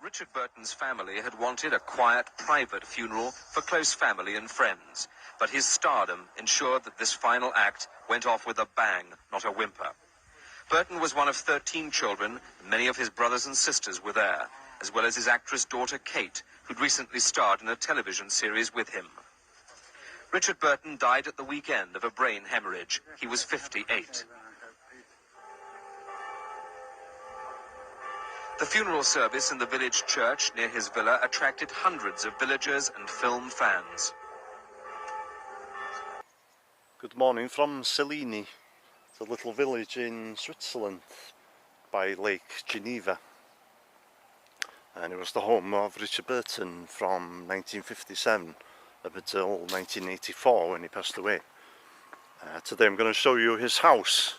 Richard Burton's family had wanted a quiet, private funeral for close family and friends, but his stardom ensured that this final act went off with a bang, not a whimper. Burton was one of 13 children, and many of his brothers and sisters were there, as well as his actress daughter Kate, who'd recently starred in a television series with him. Richard Burton died at the weekend of a brain hemorrhage. He was 58. The funeral service in the village church near his villa attracted hundreds of villagers and film fans. Good morning from Celigny, the little village in Switzerland by Lake Geneva. And it was the home of Richard Burton from 1957 up until 1984 when he passed away. Today I'm going to show you his house,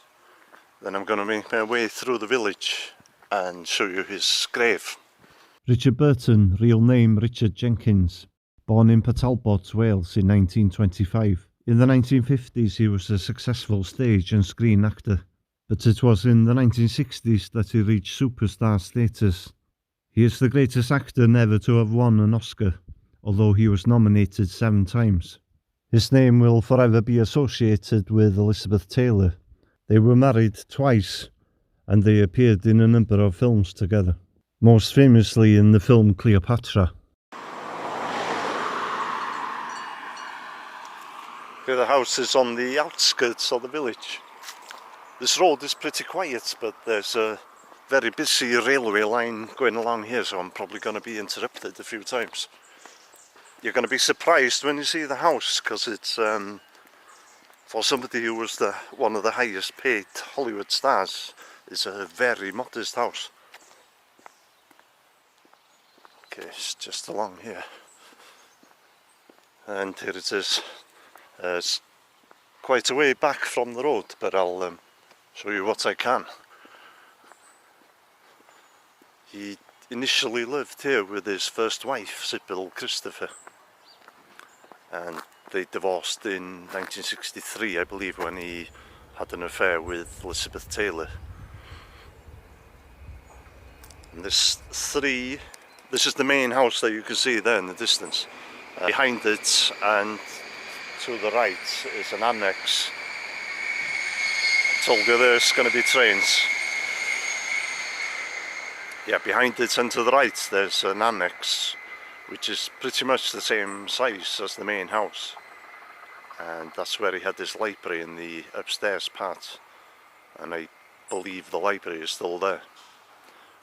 then I'm going to make my way through the village and show you his grave. Richard Burton, real name Richard Jenkins, born in Talbot, Wales in 1925. In the 1950s he was a successful stage and screen actor, but it was in the 1960s that he reached superstar status. He is the greatest actor never to have won an Oscar, although he was nominated 7 times. His name will forever be associated with Elizabeth Taylor. They were married twice, and they appeared in a number of films together, most famously in the film Cleopatra. Here the house is on the outskirts of the village. This road is pretty quiet, but there's a very busy railway line going along here, so I'm probably going to be interrupted a few times. You're going to be surprised when you see the house, because it's for somebody who was one of the highest paid Hollywood stars, it's a very modest house. Okay, it's just along here. And here it is. It's quite a way back from the road, but I'll show you what I can. He initially lived here with his first wife, Sybil Christopher, and they divorced in 1963, I believe, when he had an affair with Elizabeth Taylor. And this is the main house that you can see there in the distance. Behind it and to the right is an annex. I told you there's going to be trains. Yeah, behind it and to the right there's an annex, which is pretty much the same size as the main house. And that's where he had his library in the upstairs part. And I believe the library is still there.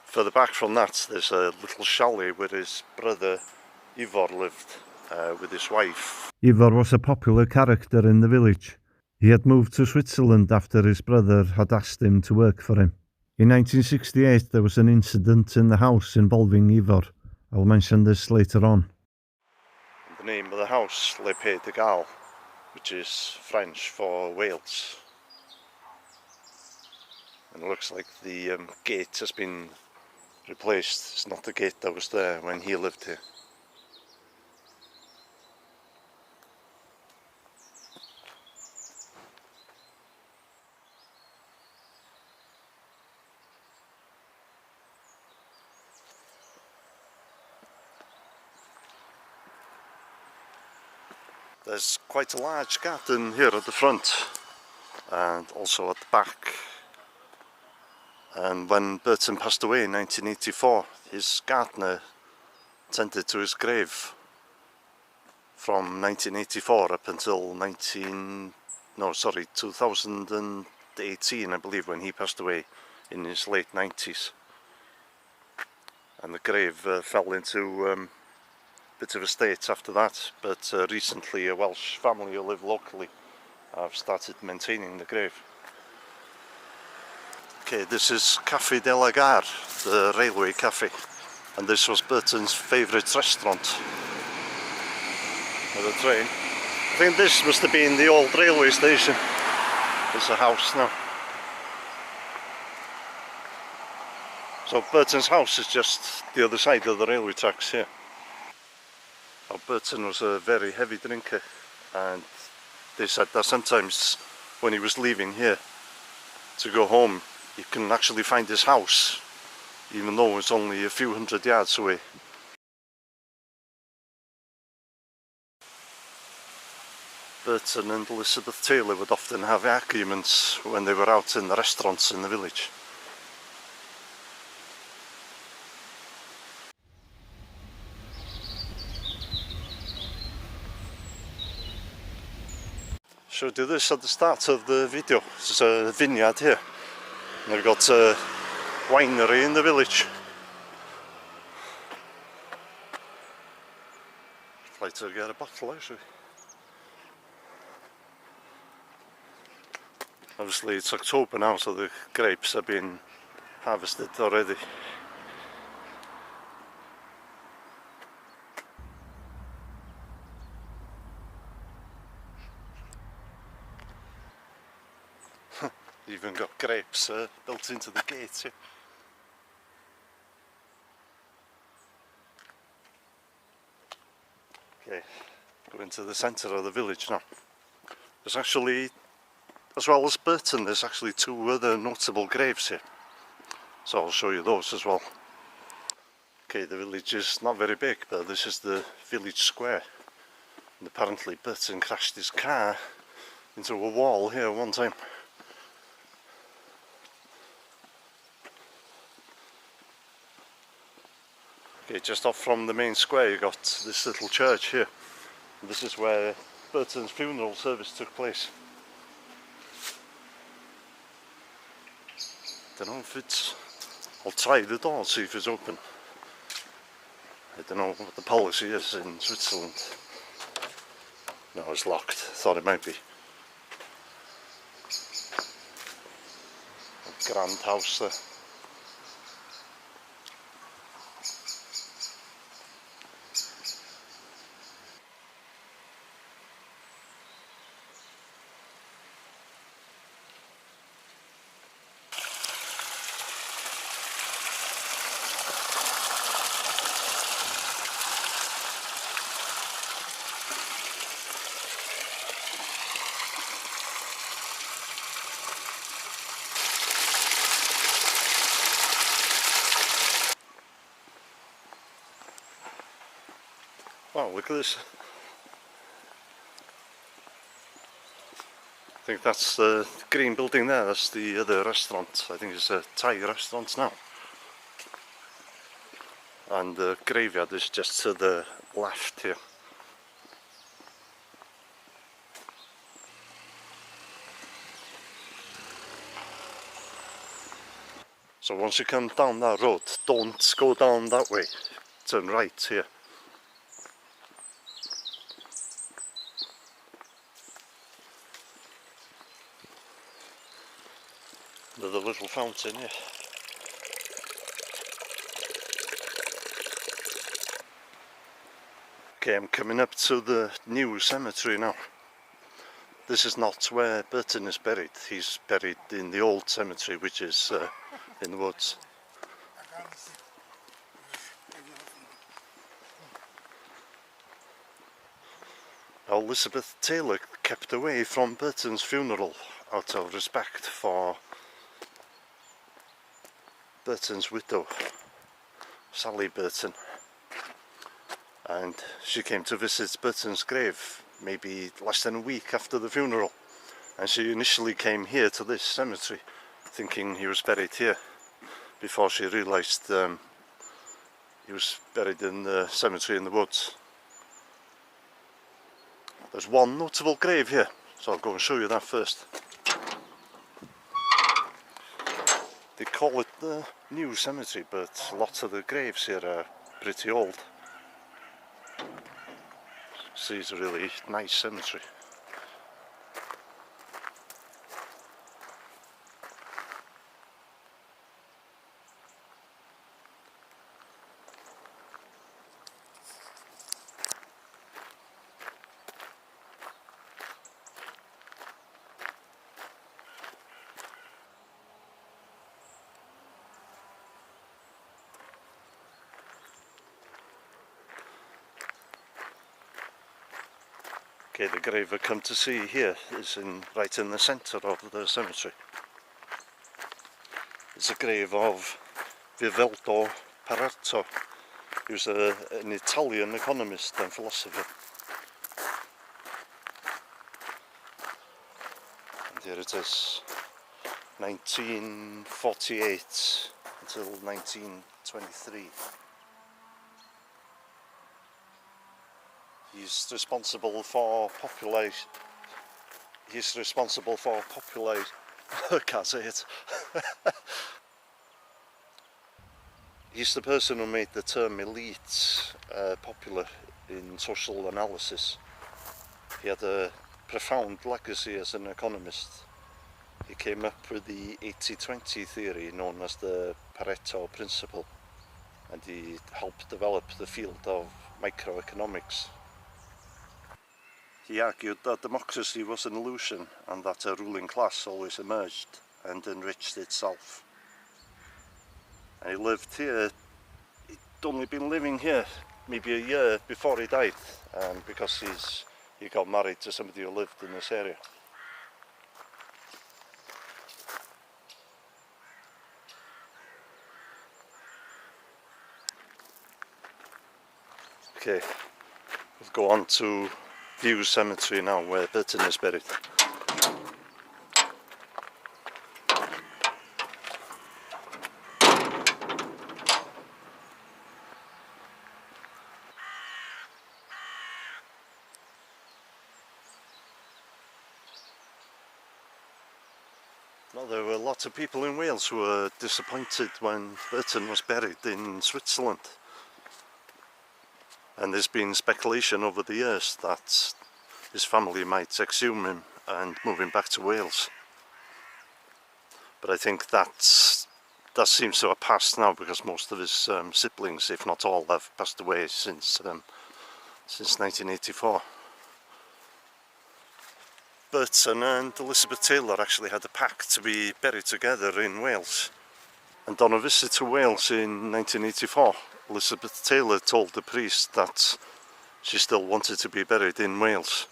Further back from that, there's a little chalet where his brother Ivor lived with his wife. Ivor was a popular character in the village. He had moved to Switzerland after his brother had asked him to work for him. In 1968 there was an incident in the house involving Ivor. I'll mention this later on. The name of the house, Le Pays de Galles, which is French for Wales. And it looks like the gate has been replaced. It's not the gate that was there when he lived here. There's quite a large garden here at the front and also at the back. And when Burton passed away in 1984, his gardener tended to his grave from 1984 up until 2018, I believe, when he passed away in his late 90s. And the grave fell into a bit of a state after that, but recently a Welsh family who live locally have started maintaining the grave. Okay, this is Café de la Gare, the railway cafe, and this was Burton's favourite restaurant with a train. I think this must have been the old railway station. There's a house now. So Burton's house is just the other side of the railway tracks here. Now, Burton was a very heavy drinker, and they said that sometimes when he was leaving here to go home, you can actually find his house even though it's only a few hundred yards away. Burton and Elizabeth Taylor would often have arguments when they were out in the restaurants in the village. Showed you this at the start of the video. There's a vineyard here. And they've got a winery in the village. I'd like to get a bottle actually. Obviously it's October now, so the grapes have been harvested already. Even got grapes built into the gates here. Okay, go into the centre of the village now. There's actually, as well as Burton, there's actually two other notable graves here. So I'll show you those as well. Okay, the village is not very big, but this is the village square. And apparently Burton crashed his car into a wall here one time. Okay, just off from the main square you got this little church here. And this is where Burton's funeral service took place. Don't know if it's... I'll try the door, see if it's open. I don't know what the policy is in Switzerland. No, it's locked. Thought it might be. A grand house there. Wow, look at this. I think that's the green building there, that's the other restaurant. I think it's a Thai restaurant now. And the graveyard is just to the left here. So once you come down that road, don't go down that way. Turn right here. Another little fountain here. Okay, I'm coming up to the new cemetery now. This is not where Burton is buried. He's buried in the old cemetery, which is in the woods. Now, Elizabeth Taylor kept away from Burton's funeral out of respect for Burton's widow, Sally Burton, and she came to visit Burton's grave maybe less than a week after the funeral, and she initially came here to this cemetery thinking he was buried here, before she realised he was buried in the cemetery in the woods. There's one notable grave here, so I'll go and show you that first. They call it the new cemetery, but lots of the graves here are pretty old. See, it's a really nice cemetery. Okay, the grave I come to see here is right in the centre of the cemetery. It's a grave of Vivaldo Pareto. He was an Italian economist and philosopher. And here it is, 1948 until 1923. He's responsible for population. I can't say it. He's the person who made the term elite popular in social analysis. He had a profound legacy as an economist. He came up with the 80-20 theory known as the Pareto principle, and he helped develop the field of microeconomics. He argued that democracy was an illusion and that a ruling class always emerged and enriched itself. And he lived here. He'd only been living here maybe a year before he died, because he got married to somebody who lived in this area. Okay, we'll go on to View Cemetery now, where Burton is buried. Well, there were lots of people in Wales who were disappointed when Burton was buried in Switzerland. And there's been speculation over the years that his family might exhume him and move him back to Wales. But I think that seems to have passed now, because most of his siblings, if not all, have passed away since 1984. Burton and Elizabeth Taylor actually had a pact to be buried together in Wales. And on a visit to Wales in 1984, Elizabeth Taylor told the priest that she still wanted to be buried in Wales,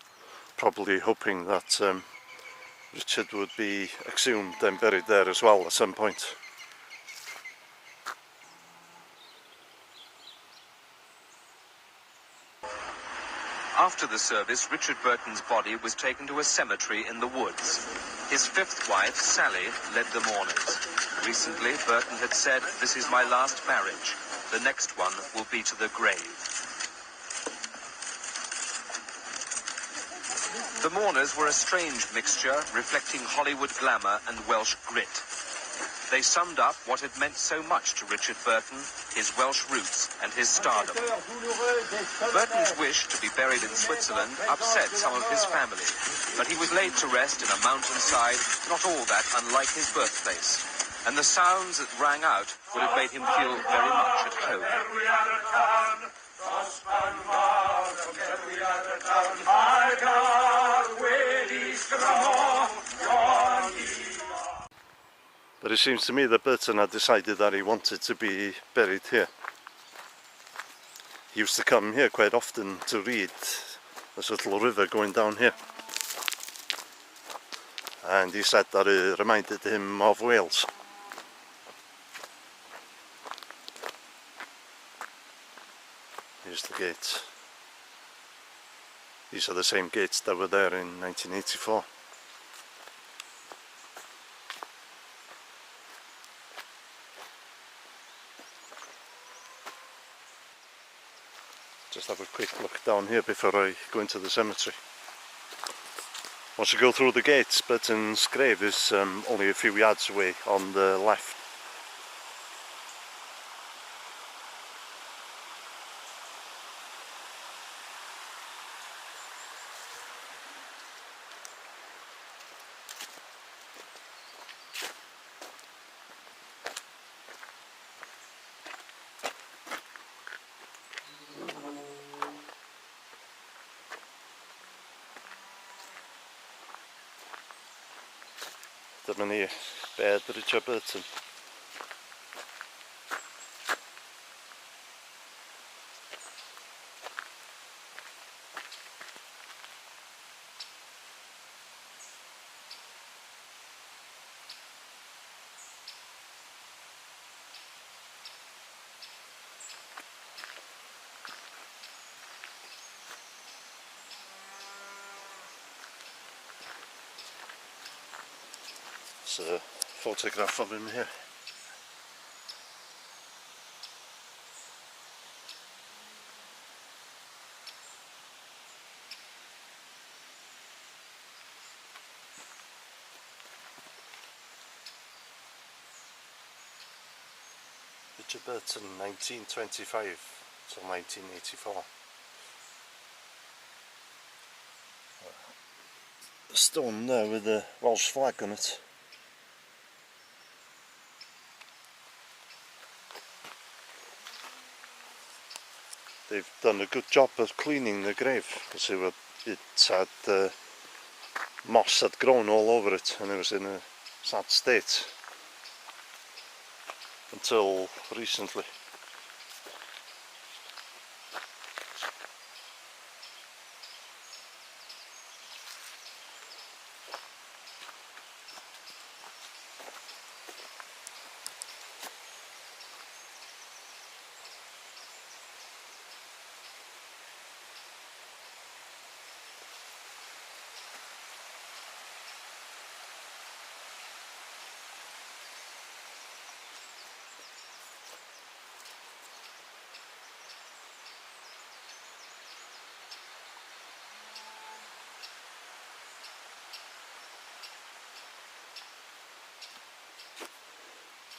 probably hoping that Richard would be exhumed and buried there as well at some point. After the service, Richard Burton's body was taken to a cemetery in the woods. His fifth wife, Sally, led the mourners. Recently, Burton had said, "This is my last marriage. The next one will be to the grave." The mourners were a strange mixture, reflecting Hollywood glamour and Welsh grit. They summed up what had meant so much to Richard Burton, his Welsh roots and his stardom. Burton's wish to be buried in Switzerland upset some of his family, but he was laid to rest in a mountainside not all that unlike his birthplace, and the sounds that rang out would have made him feel very much at home. But it seems to me that Burton had decided that he wanted to be buried here. He used to come here quite often to read. There's a little river going down here. And he said that it reminded him of Wales. Here's the gate. These are the same gates that were there in 1984. Just have a quick look down here before I go into the cemetery. Once you go through the gates, Burton's grave is only a few yards away on the left. Dyma ni, bed Richard Burton. There's a photograph of him here. Richard Burton, 1925 till 1984. A stone there with a Welsh flag on it. They've done a good job of cleaning the grave, because it had moss had grown all over it and it was in a sad state until recently.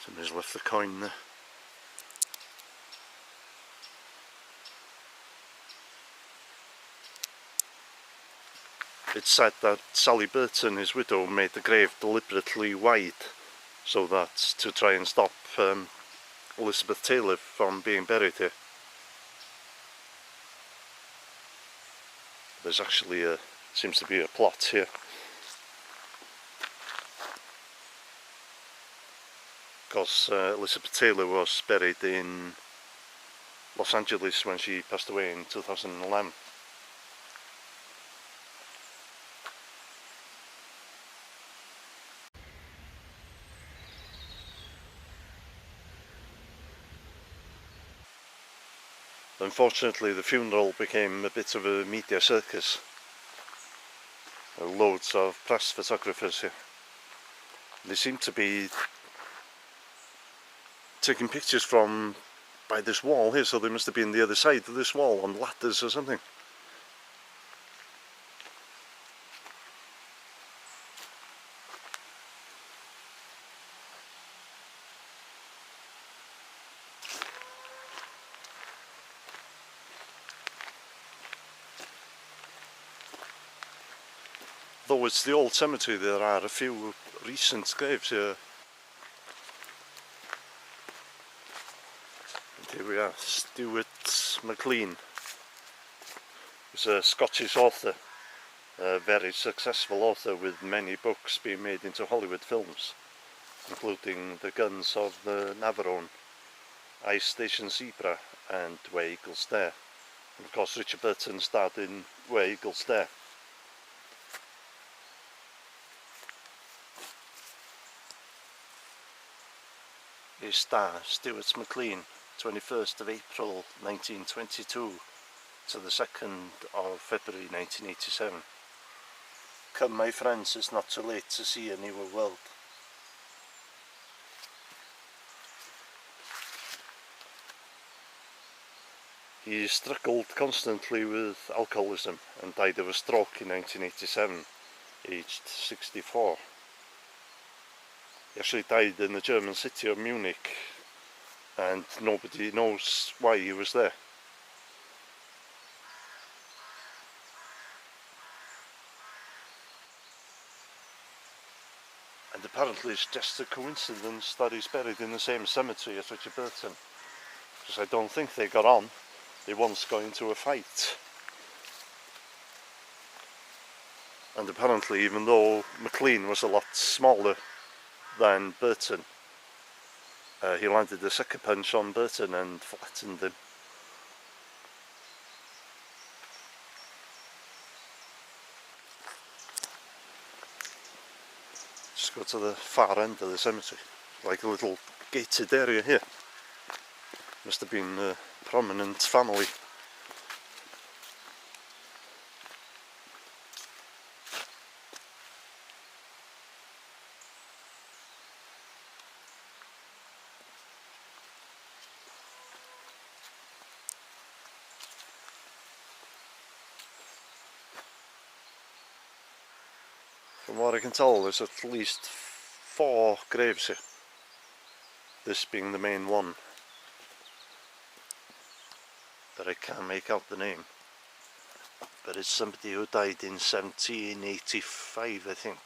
Somebody's left the coin there. It's said that Sally Burton, his widow, made the grave deliberately wide so that to try and stop Elizabeth Taylor from being buried here. There's actually seems to be a plot here. Because Elizabeth Taylor was buried in Los Angeles when she passed away in 2011. Unfortunately, the funeral became a bit of a media circus. There were loads of press photographers here. They seem to be taking pictures from by this wall here, so they must have been the other side of this wall on ladders or something. Though it's the old cemetery, there are a few recent graves here. Here we are, Stuart MacLean. He's a Scottish author, a very successful author with many books being made into Hollywood films, including The Guns of the Navarone, Ice Station Zebra and Where Eagles Dare. And of course Richard Burton starred in Where Eagles Dare. His star, Stuart MacLean, 21st of April 1922 to the 2nd of February 1987. Come my friends, it's not too late to see a newer world. He struggled constantly with alcoholism and died of a stroke in 1987, aged 64. He actually died in the German city of Munich, and nobody knows why he was there. And apparently it's just a coincidence that he's buried in the same cemetery as Richard Burton, because I don't think they got on. They once got into a fight. And apparently, even though MacLean was a lot smaller than Burton, he landed a sucker punch on Burton and flattened him. Just go to the far end of the cemetery, like a little gated area here. Must have been a prominent family. From what I can tell, there's at least 4 graves here, this being the main one, but I can't make out the name. But it's somebody who died in 1785, I think.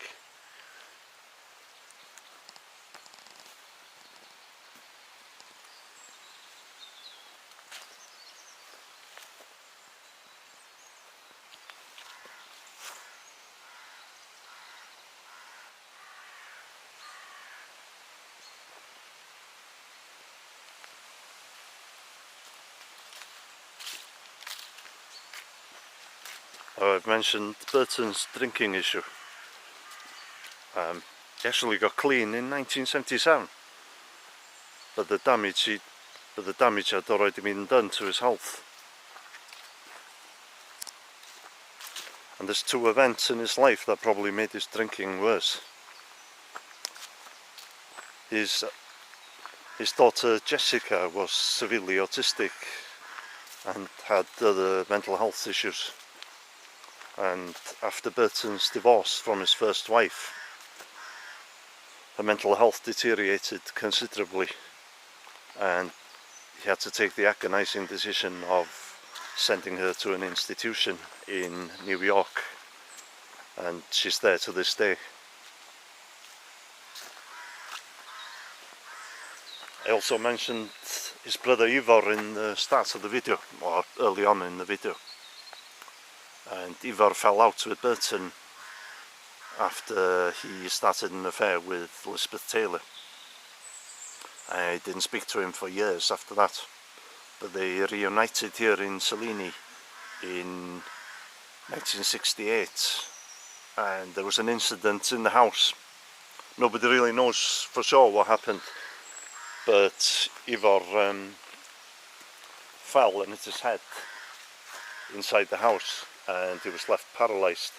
I've mentioned Burton's drinking issue. He actually got clean in 1977, but the damage had already been done to his health. And there's 2 events in his life that probably made his drinking worse. His daughter Jessica was severely autistic and had other mental health issues. And after Burton's divorce from his first wife, her mental health deteriorated considerably, and he had to take the agonizing decision of sending her to an institution in New York, and she's there to this day. I also mentioned his brother Ivor in the start of the video, or early on in the video. And Ivor fell out with Burton after he started an affair with Elizabeth Taylor. I didn't speak to him for years after that, but they reunited here in Celigny in 1968, and there was an incident in the house. Nobody really knows for sure what happened, but Ivor fell and hit his head inside the house, and he was left paralysed.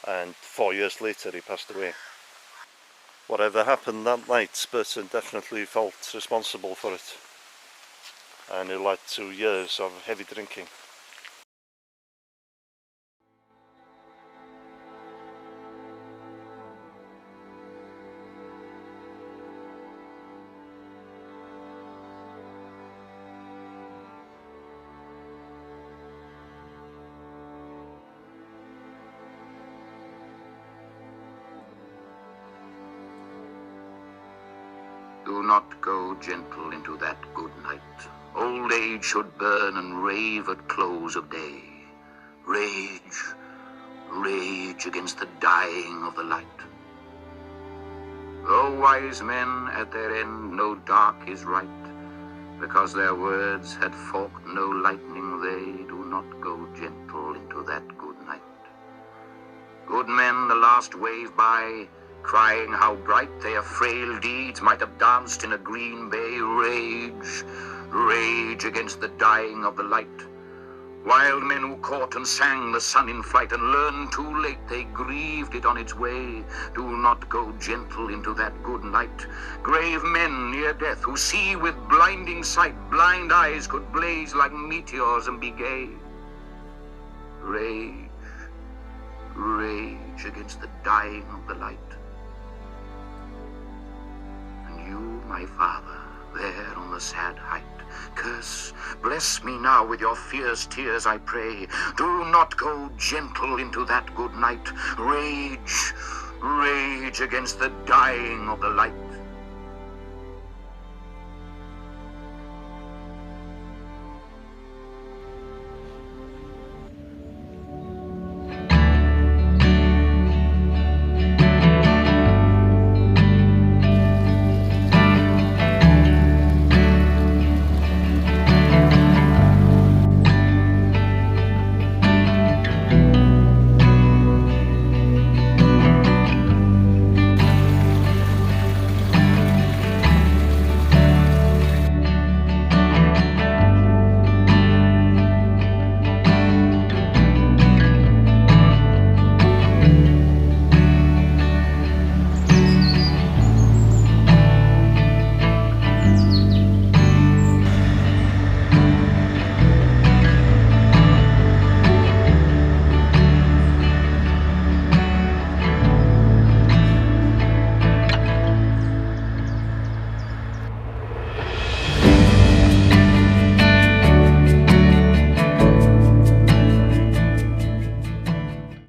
And 4 years later he passed away. Whatever happened that night, Burton definitely felt responsible for it, and it led to years of heavy drinking. Do not go gentle into that good night. Old age should burn and rave at close of day. Rage, rage against the dying of the light. Though wise men at their end know dark is right, because their words had forked no lightning, they do not go gentle into that good night. Good men the last wave by, crying how bright their frail deeds might have danced in a green bay. Rage, rage against the dying of the light. Wild men who caught and sang the sun in flight, and learned too late they grieved it on its way. Do not go gentle into that good night. Grave men near death who see with blinding sight, blind eyes could blaze like meteors and be gay. Rage, rage against the dying of the light. You, my father, there on the sad height, curse, bless me now with your fierce tears, I pray. Do not go gentle into that good night. Rage, rage against the dying of the light.